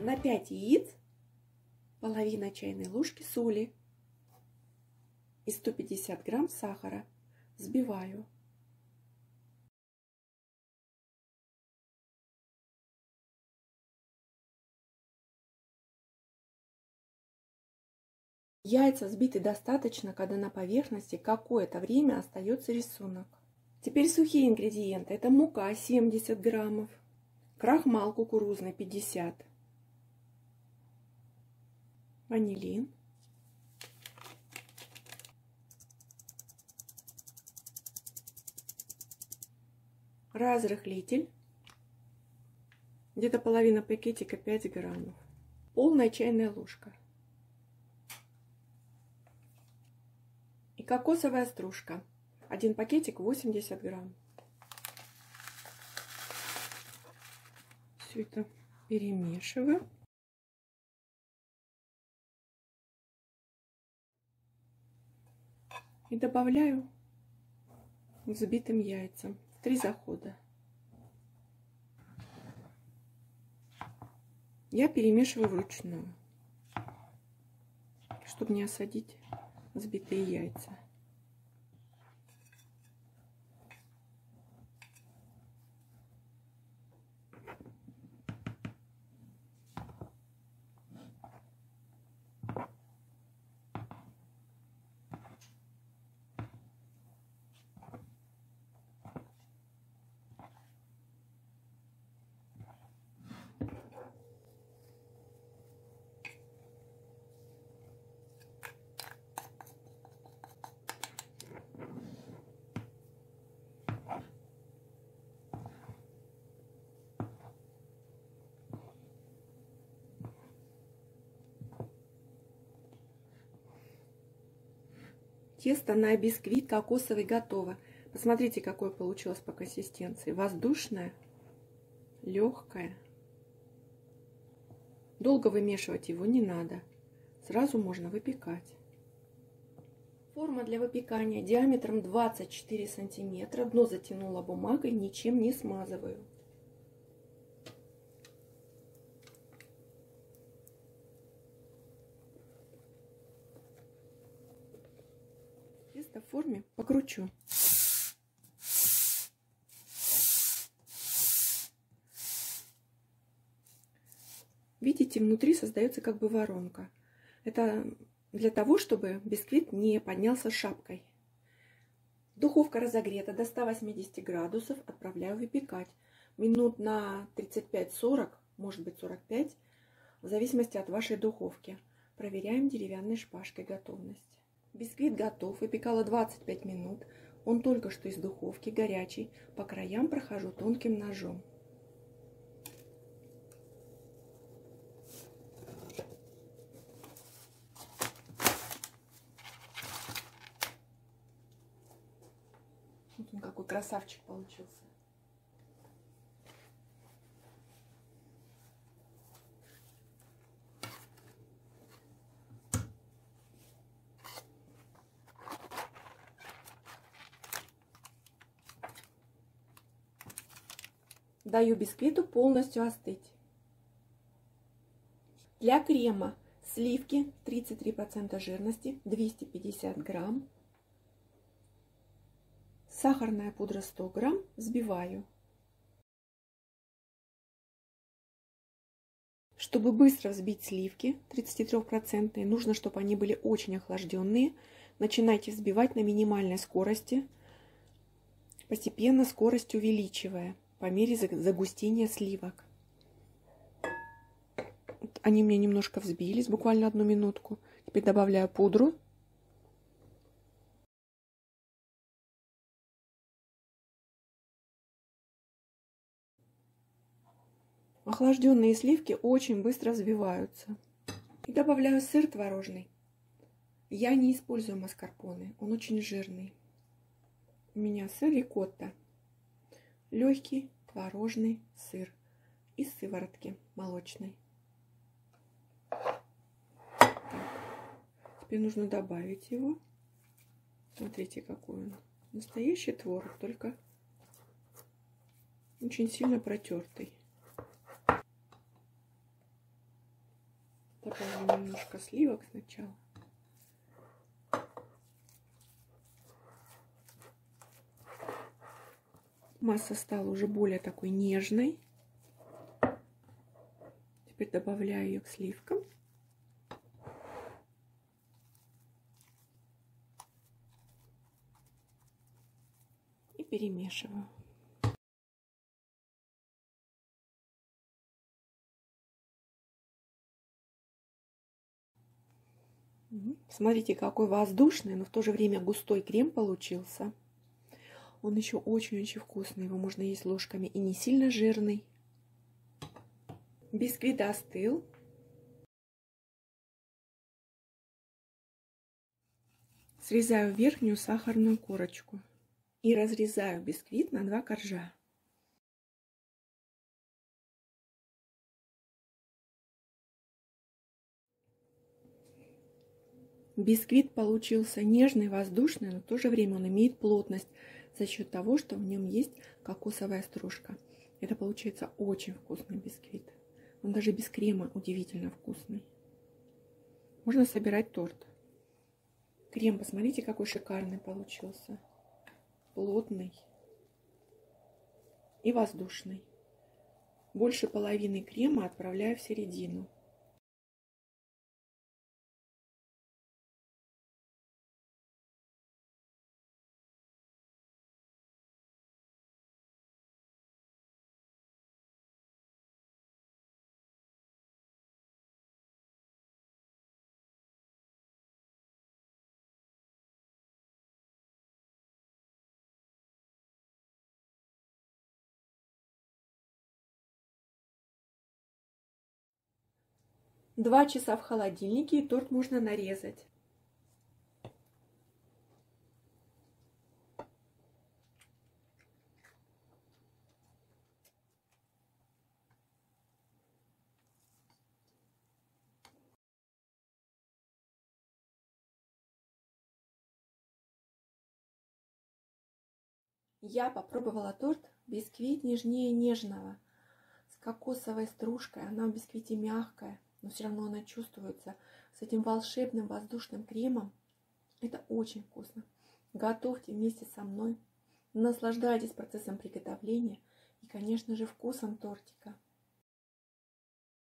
На 5 яиц половина чайной ложки соли и 150 грамм сахара. Взбиваю. Яйца взбиты достаточно, когда на поверхности какое-то время остается рисунок. Теперь сухие ингредиенты. Это мука 70 граммов, крахмал кукурузный 50, ванилин, разрыхлитель, где-то половина пакетика 5 граммов, полная чайная ложка. И кокосовая стружка. Один пакетик 80 грамм. Все это перемешиваю. И добавляю взбитым яйцам в 3 захода. Я перемешиваю вручную, чтобы не осадить взбитые яйца. Тесто на бисквит кокосовый готово. Посмотрите, какое получилось по консистенции. Воздушное, легкое. Долго вымешивать его не надо. Сразу можно выпекать. Форма для выпекания диаметром 24 сантиметра. Дно затянула бумагой, ничем не смазываю. Тесто в форме покручу. Видите, внутри создается как бы воронка. Это для того, чтобы бисквит не поднялся шапкой. Духовка разогрета до 180 градусов. Отправляю выпекать. Минут на 35-40, может быть 45, в зависимости от вашей духовки. Проверяем деревянной шпажкой готовность. Бисквит готов. Выпекала 25 минут. Он только что из духовки, горячий. По краям прохожу тонким ножом. Вот он какой красавчик получился. Даю бисквиту полностью остыть. Для крема сливки 33% жирности, 250 грамм. Сахарная пудра 100 грамм. Взбиваю. Чтобы быстро взбить сливки 33%, нужно, чтобы они были очень охлажденные. Начинайте взбивать на минимальной скорости, постепенно скорость увеличивая по мере загустения сливок. Вот они у меня немножко взбились, буквально 1 минутку. Теперь добавляю пудру. Охлажденные сливки очень быстро взбиваются. И добавляю сыр творожный. Я не использую маскарпоне, он очень жирный. У меня сыр рикотта. Легкий творожный сыр из сыворотки молочной. Так. Теперь нужно добавить его. Смотрите, какой он. Настоящий творог, только очень сильно протертый. Добавлю немножко сливок сначала. Масса стала уже более такой нежной. Теперь добавляю ее к сливкам. И перемешиваю. Смотрите, какой воздушный, но в то же время густой крем получился. Он еще очень-очень вкусный. Его можно есть ложками и не сильно жирный. Бисквит остыл. Срезаю верхнюю сахарную корочку и разрезаю бисквит на 2 коржа. Бисквит получился нежный, воздушный, но в то же время он имеет плотность за счет того, что в нем есть кокосовая стружка. Это получается очень вкусный бисквит. Он даже без крема удивительно вкусный. Можно собирать торт. Крем, посмотрите, какой шикарный получился. Плотный и воздушный. Больше половины крема отправляю в середину. Два часа в холодильнике, и торт можно нарезать. Я попробовала торт бисквит нежнее нежного, с кокосовой стружкой. Она в бисквите мягкая, но все равно она чувствуется с этим волшебным воздушным кремом. Это очень вкусно. Готовьте вместе со мной. Наслаждайтесь процессом приготовления и, конечно же, вкусом тортика.